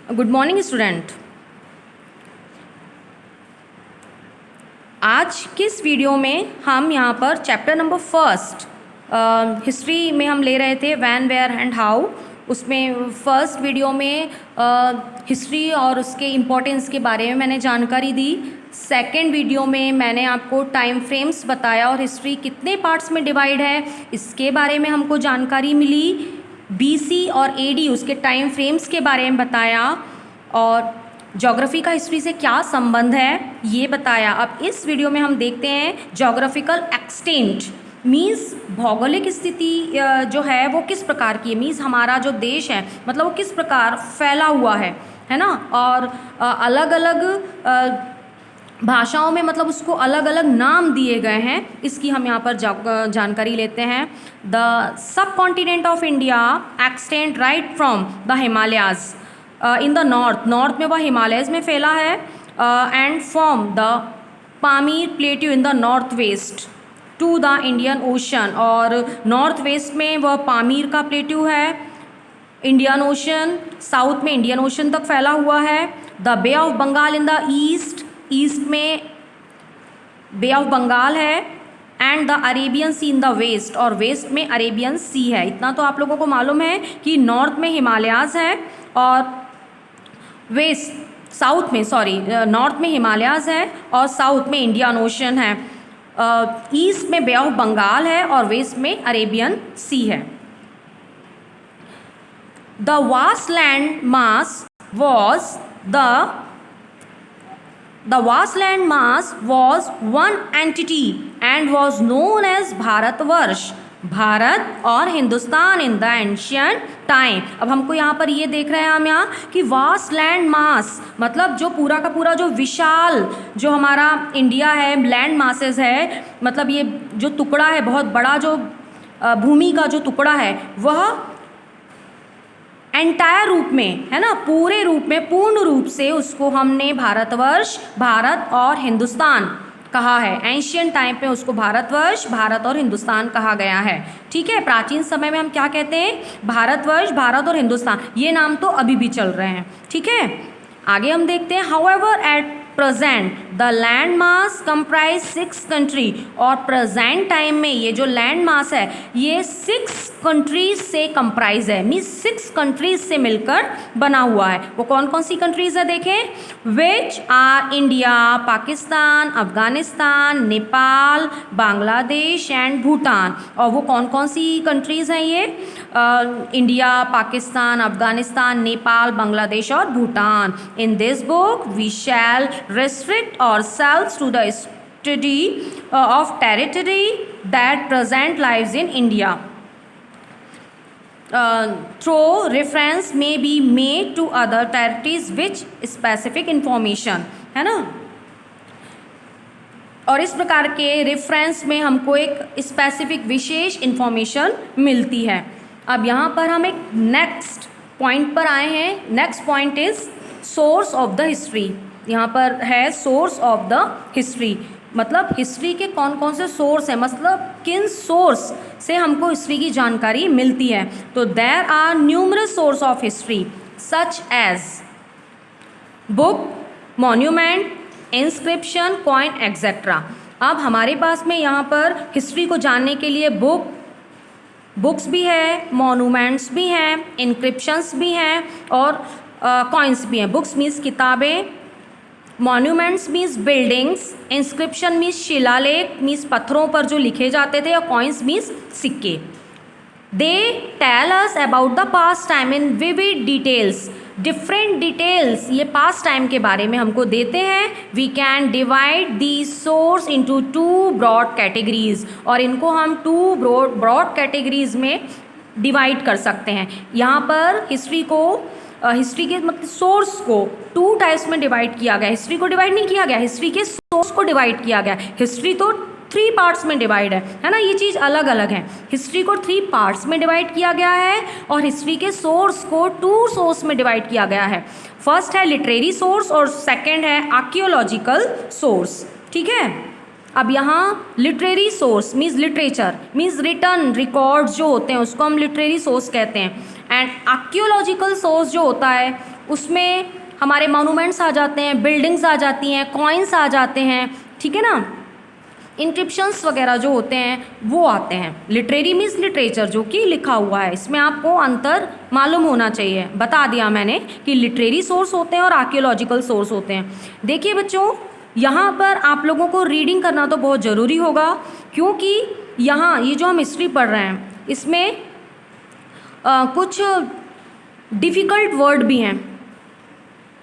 Good morning student. आज के इस वीडियो में हम यहाँ पर चैप्टर नंबर फर्स्ट हिस्ट्री में हम ले रहे थे व्हेन वेयर एंड हाउ। उसमें फर्स्ट वीडियो में हिस्ट्री और उसके इम्पोर्टेंस के बारे में मैंने जानकारी दी। सेकंड वीडियो में मैंने आपको टाइम फ्रेम्स बताया और हिस्ट्री कितने पार्ट्स में डिवाइड है इसके बारे में हमको जानकारी मिली। बीसी और एडी उसके टाइम फ्रेम्स के बारे में बताया और ज्योग्राफी का हिस्ट्री से क्या संबंध है ये बताया। अब इस वीडियो में हम देखते हैं ज्योग्राफिकल एक्सटेंट मीन्स भौगोलिक स्थिति जो है वो किस प्रकार की है, मीन्स हमारा जो देश है मतलब वो किस प्रकार फैला हुआ है ना। और अलग अलग भाषाओं में मतलब उसको अलग अलग नाम दिए गए हैं, इसकी हम यहाँ पर जानकारी लेते हैं। The subcontinent of India extend right from the Himalayas in the north में वह हिमालयज़ में फैला है and from the Pamir plateau in the north west to the Indian Ocean, और नॉर्थ वेस्ट में वह पामीर का प्लेट्यू है। इंडियन ओशन साउथ में इंडियन ओशन तक फैला हुआ है। The Bay of Bengal in the east में बे ऑफ बंगाल है and the Arabian Sea in the waste, और वेस्ट में अरेबियन सी है। इतना तो आप लोगों को मालूम है कि नॉर्थ में हिमालयाज है और नॉर्थ में हिमालयाज है और साउथ में इंडियन ओशन है। ईस्ट में बे ऑफ बंगाल है और वेस्ट में अरेबियन सी है। The vast land mass was one entity and was known as Bharatvarsha, Bharat और Hindustan in the ancient time. अब हमको यहाँ पर ये देख रहे हैं हम यहाँ कि वास्ट लैंड मास मतलब जो पूरा का पूरा जो विशाल जो हमारा इंडिया है लैंड मासेस है, मतलब ये जो टुकड़ा है बहुत बड़ा जो भूमि का जो टुकड़ा है वह एंटायर रूप में है ना, पूरे रूप में पूर्ण रूप से उसको हमने भारतवर्ष भारत और हिंदुस्तान कहा है। एंशियंट टाइम पे उसको भारतवर्ष भारत और हिंदुस्तान कहा गया है। ठीक है, प्राचीन समय में हम क्या कहते हैं, भारतवर्ष भारत और हिंदुस्तान, ये नाम तो अभी भी चल रहे हैं। ठीक है, आगे हम देखते हैं। However at present the land mass comprise 6 country, और प्रेजेंट टाइम में ये जो लैंड मास है ये 6 कंट्रीज से कंप्राइज है, मीन्स 6 कंट्रीज से मिलकर बना हुआ है। वो कौन कौन सी कंट्रीज है देखें, which are India, Pakistan, Afghanistan, Nepal, Bangladesh and Bhutan. और वो कौन कौन सी कंट्रीज हैं ये, इंडिया, पाकिस्तान, अफगानिस्तान, नेपाल, बांग्लादेश और Bhutan. In this book we shall restrict ourselves to the study of territory that present lives in India. Through reference may be made to other territories which specific information है ना। और इस प्रकार के रेफरेंस में हमको एक स्पेसिफिक विशेष इंफॉर्मेशन मिलती है। अब यहाँ पर हम एक नेक्स्ट पॉइंट पर आए हैं। Next point is source of the history. यहाँ पर है सोर्स ऑफ द हिस्ट्री, मतलब हिस्ट्री के कौन कौन से सोर्स हैं, मतलब किन सोर्स से हमको हिस्ट्री की जानकारी मिलती है। तो there are numerous source of history such as book, monument, inscription, coin etcetera. अब हमारे पास में यहाँ पर हिस्ट्री को जानने के लिए बुक्स भी है, मॉन्यूमेंट्स भी हैं, इंस्क्रिप्शंस भी हैं और कॉइन्स भी हैं। बुक्स मीन्स किताबें, monuments means buildings, inscription means शिलालेख मीन्स पत्थरों पर जो लिखे जाते थे, और कॉइन्स मीन्स सिक्के। They tell us about the past time in vivid details, different details ये पास्ट टाइम के बारे में हमको देते हैं। We can divide the source into 2 broad categories, और इनको हम 2 ब्रॉड कैटेगरीज में डिवाइड कर सकते हैं। यहाँ पर हिस्ट्री के मतलब सोर्स को 2 टाइप्स में डिवाइड किया गया। हिस्ट्री को डिवाइड नहीं किया गया, हिस्ट्री के सोर्स को डिवाइड किया गया। हिस्ट्री तो 3 पार्ट्स में डिवाइड है ना, ये चीज़ अलग अलग है। हिस्ट्री को 3 पार्ट्स में डिवाइड किया गया है और हिस्ट्री के सोर्स को 2 सोर्स में डिवाइड किया गया है। फर्स्ट है लिटरेरी सोर्स और सेकेंड है आर्कियोलॉजिकल सोर्स। ठीक है, अब यहाँ literary source means literature means return records जो होते हैं उसको हम लिटरेरी सोर्स कहते हैं। एंड आर्कियोलॉजिकल सोर्स जो होता है उसमें हमारे मॉन्यूमेंट्स आ जाते हैं, बिल्डिंग्स आ जाती हैं, कॉइन्स आ जाते हैं, ठीक है ना, इंक्रिप्शंस वगैरह जो होते हैं वो आते हैं। लिटरेरी मीन्स लिटरेचर, जो कि लिखा हुआ है। इसमें आपको अंतर मालूम होना चाहिए। बता दिया मैंने कि लिटरेरी सोर्स होते हैं और आर्कियोलॉजिकल सोर्स होते हैं। देखिए बच्चों, यहाँ पर आप लोगों को रीडिंग करना तो बहुत ज़रूरी होगा, क्योंकि यहाँ ये जो हम हिस्ट्री पढ़ रहे हैं इसमें कुछ डिफ़िकल्ट वर्ड भी हैं,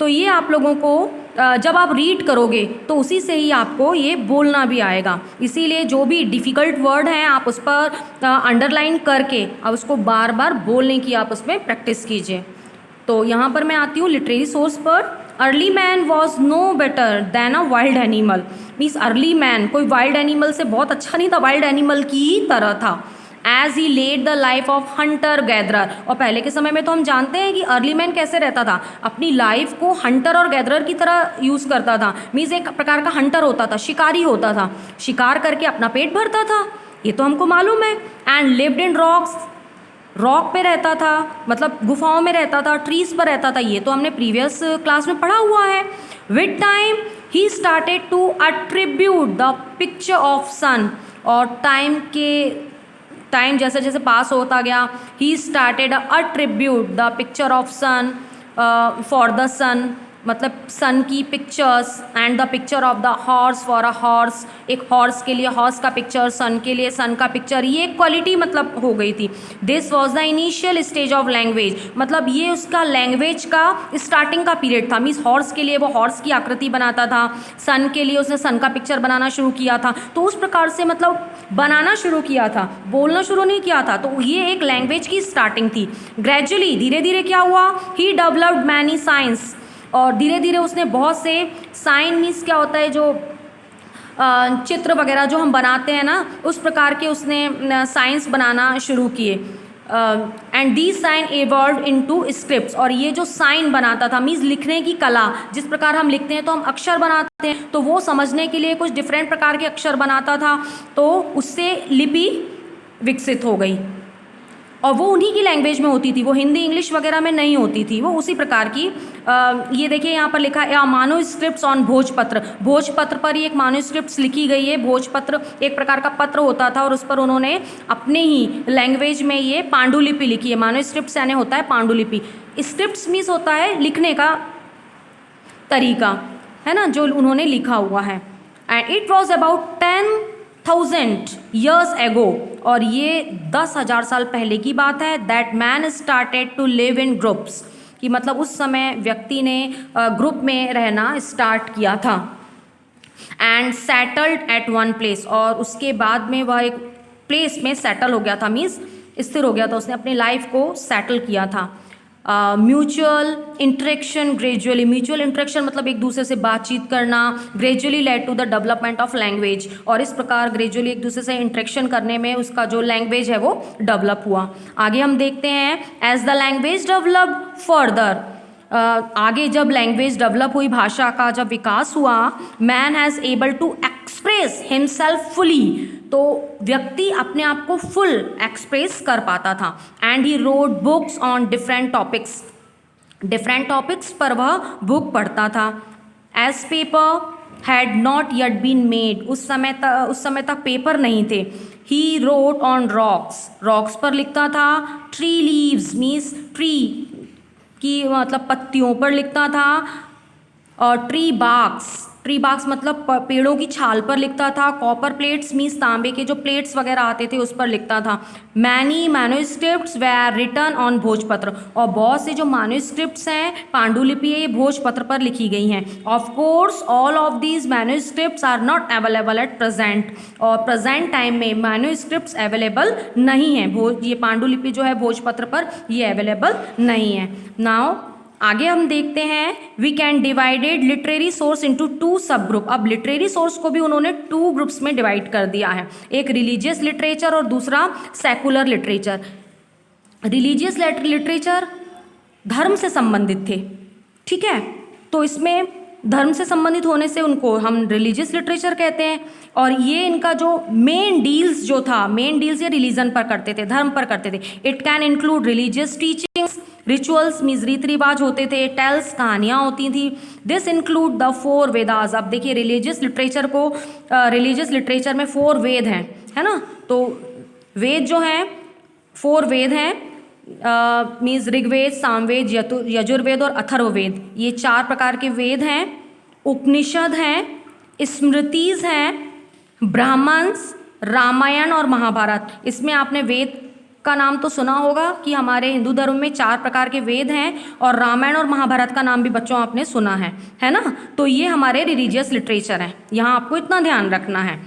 तो ये आप लोगों को जब आप रीड करोगे तो उसी से ही आपको ये बोलना भी आएगा। इसीलिए जो भी डिफ़िकल्ट वर्ड हैं आप उस पर अंडरलाइन करके अब उसको बार बार बोलने की आप उसमें प्रैक्टिस कीजिए। तो यहाँ पर मैं आती हूँ लिटरेरी सोर्स पर। Early man was no better than a wild animal, means early man कोई वाइल्ड एनिमल से बहुत अच्छा नहीं था, वाइल्ड एनिमल की ही तरह था। As he led the life of hunter gatherer, और पहले के समय में तो हम जानते हैं कि अर्ली मैन कैसे रहता था, अपनी लाइफ को हंटर और गैदरर की तरह यूज़ करता था। मीन्स एक प्रकार का हंटर होता था, शिकारी होता था, शिकार करके अपना पेट भरता था, ये तो हमको मालूम है। And lived in rocks, rock पे रहता था, मतलब गुफाओं में रहता था, ट्रीज पर रहता था, ये तो हमने प्रीवियस क्लास में पढ़ा हुआ है। With time he started to attribute the picture of sun, और टाइम जैसे जैसे पास होता गया, he started attribute the picture of sun for the sun, मतलब सन की pictures, and the picture of the horse for a horse, एक horse के लिए हॉर्स का पिक्चर, सन के लिए सन का पिक्चर, ये क्वालिटी मतलब हो गई थी। This was the initial stage of language, मतलब ये उसका लैंग्वेज का स्टार्टिंग का पीरियड था। मीन्स हॉर्स के लिए वो हॉर्स की आकृति बनाता था, सन के लिए उसने सन का पिक्चर बनाना शुरू किया था, तो उस प्रकार से मतलब बनाना शुरू किया था, बोलना शुरू नहीं किया था। तो ये एक लैंग्वेज की स्टार्टिंग थी। ग्रेजुअली धीरे धीरे क्या हुआ, ही डेवलप्ड मैनी साइंस, और धीरे धीरे उसने बहुत से साइन, मीन्स क्या होता है जो चित्र वगैरह जो हम बनाते हैं ना, उस प्रकार के उसने साइंस बनाना शुरू किए। And the sign evolve into scripts, और ये जो साइन बनाता था मीन्स लिखने की कला, जिस प्रकार हम लिखते हैं तो हम अक्षर बनाते हैं, तो वो समझने के लिए कुछ डिफरेंट प्रकार के अक्षर बनाता था, तो उससे लिपि विकसित हो गई, और वो उन्हीं की लैंग्वेज में होती थी, वो हिंदी इंग्लिश वगैरह में नहीं होती थी, वो उसी प्रकार की। ये देखिए यहाँ पर लिखा है मानोस्क्रिप्ट्स ऑन भोजपत्र, भोजपत्र पर ये एक मानोस्क्रिप्ट्स लिखी गई है। भोजपत्र एक प्रकार का पत्र होता था, और उस पर उन्होंने अपने ही लैंग्वेज में ये पांडुलिपि लिखी है। मानोस्क्रिप्ट्स यानी होता है पांडुलिपि, स्क्रिप्ट्स मीन्स होता है लिखने का तरीका, है ना, जो उन्होंने लिखा हुआ है। And it was about 10,000 years ago, और ये 10,000 साल पहले की बात है। That man started to live in groups, कि मतलब उस समय व्यक्ति ने ग्रुप में रहना स्टार्ट किया था। And settled at one place, और उसके बाद में वह एक प्लेस में सेटल हो गया था, मीन्स स्थिर हो गया था, उसने अपनी लाइफ को सेटल किया था। Mutual interaction gradually, mutual interaction मतलब एक दूसरे से बातचीत करना, gradually led to the development of language, और इस प्रकार ग्रेजुअली एक दूसरे से इंटरेक्शन करने में उसका जो लैंग्वेज है वो डेवलप हुआ। आगे हम देखते हैं, as the language developed further, आगे जब लैंग्वेज डेवलप हुई, भाषा का जब विकास हुआ, man has able to express himself fully, तो व्यक्ति अपने आप को फुल एक्सप्रेस कर पाता था। And he read books on different topics, different topics पर वह बुक पढ़ता था। As paper had not yet been made, उस समय तक पेपर नहीं थे। He wrote on rocks, rocks पर लिखता था। ट्री लीव्स मीन्स ट्री की मतलब पत्तियों पर लिखता था। और ट्री बाक्स मतलब पेड़ों की छाल पर लिखता था। कॉपर प्लेट्स मीन्स तांबे के जो प्लेट्स वगैरह आते थे उस पर लिखता था। Many manuscripts were written on bhojpatra, और बहुत से जो मैन्यूस्क्रिप्ट्स हैं, पांडुलिपि है, ये भोजपत्र पर लिखी गई हैं। Of course all of these manuscripts are not available at present, और प्रेजेंट टाइम में मैन्यूस्क्रिप्ट्स अवेलेबल नहीं है। ये पांडुलिपि जो है भोजपत्र पर ये अवेलेबल नहीं है। नाउ आगे हम देखते हैं, we can divided literary source into 2 सब ग्रुप। अब लिटरेरी सोर्स को भी उन्होंने 2 ग्रुप्स में डिवाइड कर दिया है, एक रिलीजियस लिटरेचर और दूसरा सेकुलर लिटरेचर। रिलीजियस लिटरेचर धर्म से संबंधित थे, ठीक है, तो इसमें धर्म से संबंधित होने से उनको हम रिलीजियस लिटरेचर कहते हैं। और ये इनका जो मेन डील्स जो था, मेन डील्स ये रिलीजन पर करते थे, धर्म पर करते थे। It can include religious teachings, rituals means रीति रिवाज होते थे, टेल्स कहानियाँ होती थी। This include the 4 Vedas. अब देखिए रिलीजियस लिटरेचर को, रिलीजियस लिटरेचर में 4 वेद हैं, है ना। तो वेद जो हैं 4 वेद हैं, मीन्स ऋग्वेद, सामवेद, यजुर्वेद और अथर्ववेद, ये 4 प्रकार के वेद हैं। उपनिषद हैं, स्मृतिज हैं, ब्राह्मण्स, रामायण और महाभारत। इसमें आपने वेद का नाम तो सुना होगा कि हमारे हिंदू धर्म में 4 प्रकार के वेद हैं, और रामायण और महाभारत का नाम भी बच्चों आपने सुना है ना। तो ये हमारे रिलीजियस लिटरेचर हैं, यहाँ आपको इतना ध्यान रखना है।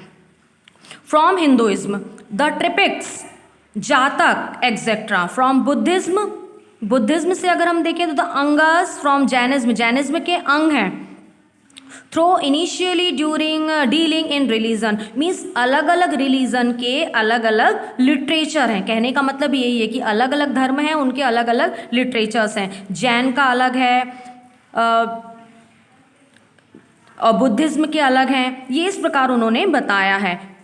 फ्रॉम हिंदुइज्म द ट्रिपिक्स, जातक एक्सेट्रा। फ्रॉम बुद्धिज्म, बुद्धिज्म से अगर हम देखें तो the Angas. From Jainism, Jainism के अंग हैं। Through initially during dealing in religion, means अलग अलग रिलीजन के अलग अलग लिटरेचर हैं। कहने का मतलब यही है कि अलग अलग धर्म हैं, उनके अलग अलग लिटरेचर्स हैं। जैन का अलग है और बुद्धिज्म के अलग हैं, ये इस प्रकार उन्होंने बताया है।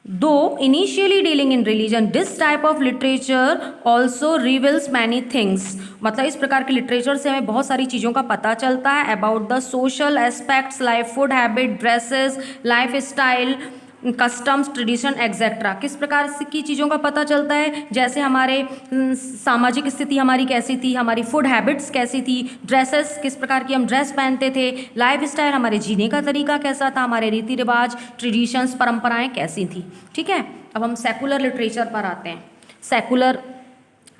दो initially dealing in religion, this type of literature also reveals many things. मतलब इस प्रकार के लिटरेचर से हमें बहुत सारी चीज़ों का पता चलता है about the social aspects like food habit, dresses, life style, customs, tradition etcetera. किस प्रकार की चीज़ों का पता चलता है, जैसे हमारे सामाजिक स्थिति हमारी कैसी थी, हमारी फूड हैबिट्स कैसी थी, ड्रेसेस किस प्रकार की हम ड्रेस पहनते थे, लाइफ स्टाइल हमारे जीने का तरीका कैसा था, हमारे रीति रिवाज, ट्रेडिशंस, परंपराएं कैसी थी। ठीक है, अब हम सेकुलर लिटरेचर पर आते हैं। सेकुलर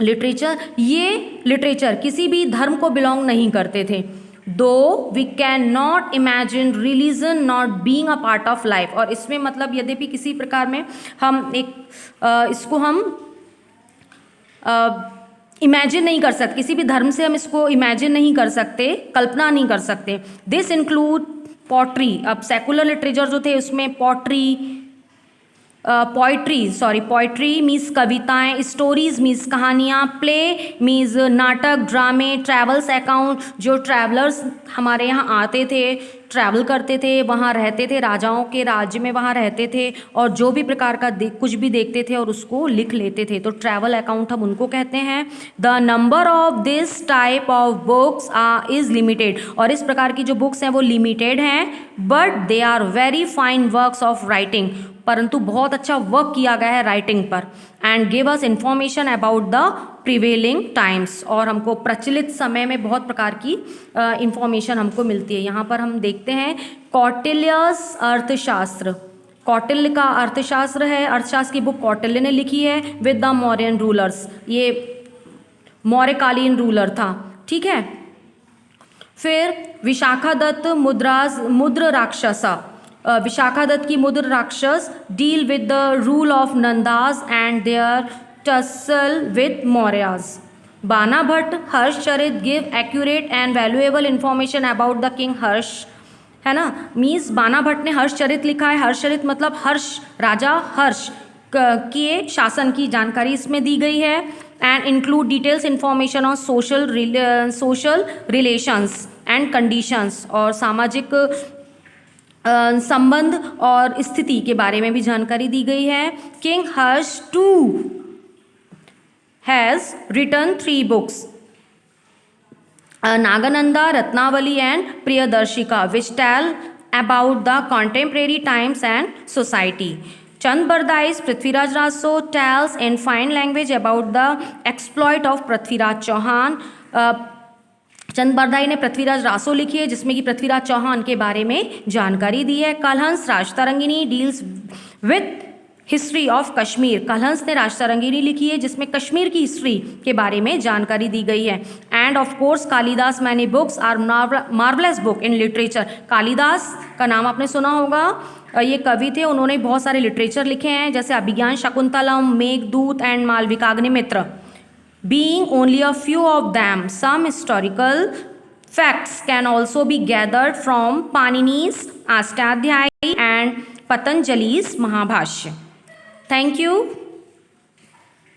लिटरेचर, ये लिटरेचर किसी भी धर्म को बिलोंग नहीं करते थे। Though we can not imagine religion not being a part of life. और इसमें मतलब यद्यपि किसी प्रकार में हम इसको हम इमेजिन नहीं कर सकते, किसी भी धर्म से हम इसको इमेजिन नहीं कर सकते, कल्पना नहीं कर सकते। This include pottery. अब सेकुलर लिटरेचर जो थे उसमें पोइट्री मीन्स कविताएं, स्टोरीज मीन्स कहानियाँ, प्ले मीन्स नाटक, ड्रामे, ट्रैवल्स अकाउंट, जो ट्रैवलर्स हमारे यहाँ आते थे, ट्रैवल करते थे, वहाँ रहते थे, राजाओं के राज्य में वहाँ रहते थे और जो भी प्रकार का कुछ भी देखते थे और उसको लिख लेते थे, तो ट्रैवल अकाउंट हम उनको कहते हैं। The number of this type of books is limited. और इस प्रकार की जो बुक्स हैं वो लिमिटेड हैं, but they are very fine works of writing. परंतु बहुत अच्छा वर्क किया गया है राइटिंग पर। And give us information about the prevailing times. और हमको प्रचलित समय में बहुत प्रकार की इंफॉर्मेशन हमको मिलती है। यहाँ पर हम देखते हैं कौटिल्यस अर्थशास्त्र। कौटिल्य का अर्थशास्त्र है, अर्थशास्त्र की बुक कौटिल्य ने लिखी है विद द मौर्यन रूलर्स। ये मौर्यकालीन रूलर था। ठीक है, फिर विशाखादत्त मुद्र राक्षसा। विशाखादत्त की Mudra Rakshasa deal with the rule of Nandas and their tussle with Mauryas. Bana Bhatta Harshacharita give accurate and valuable information about the king Harsha, है ना। मीन्स बाना भट्ट ने हर्षचरित लिखा है। हर्षचरित मतलब हर्ष, राजा हर्ष के शासन की जानकारी इसमें दी गई है। And include details information on social relations and conditions, और सामाजिक संबंध और स्थिति के बारे में भी जानकारी दी गई है। King Harsha too has written 3 books, Nagananda, Ratnavali and Priyadarshika, which tell about the contemporary times and society. Chand Bardais, Prithviraj Raso tells in fine language about the exploit of Prithviraj Chauhan. चंद बरदाई ने पृथ्वीराज रासो लिखी है जिसमें कि पृथ्वीराज चौहान के बारे में जानकारी दी है। Kalhana Rajatarangini deals with history of Kashmir. Kalhana ने राजतरंगिनी लिखी है जिसमें कश्मीर की हिस्ट्री के बारे में जानकारी दी गई है। And of course Kalidas many books are marvellous book in literature. Kalidas का नाम आपने सुना होगा, ये कवि थे, उन्होंने बहुत सारे लिटरेचर लिखे हैं जैसे Abhijnana Shakuntalam, Meghaduta and Malavikagnimitra. Being only a few of them, some historical facts can also be gathered from Panini's Ashtadhyayi and Patanjali's Mahabhashya. Thank you.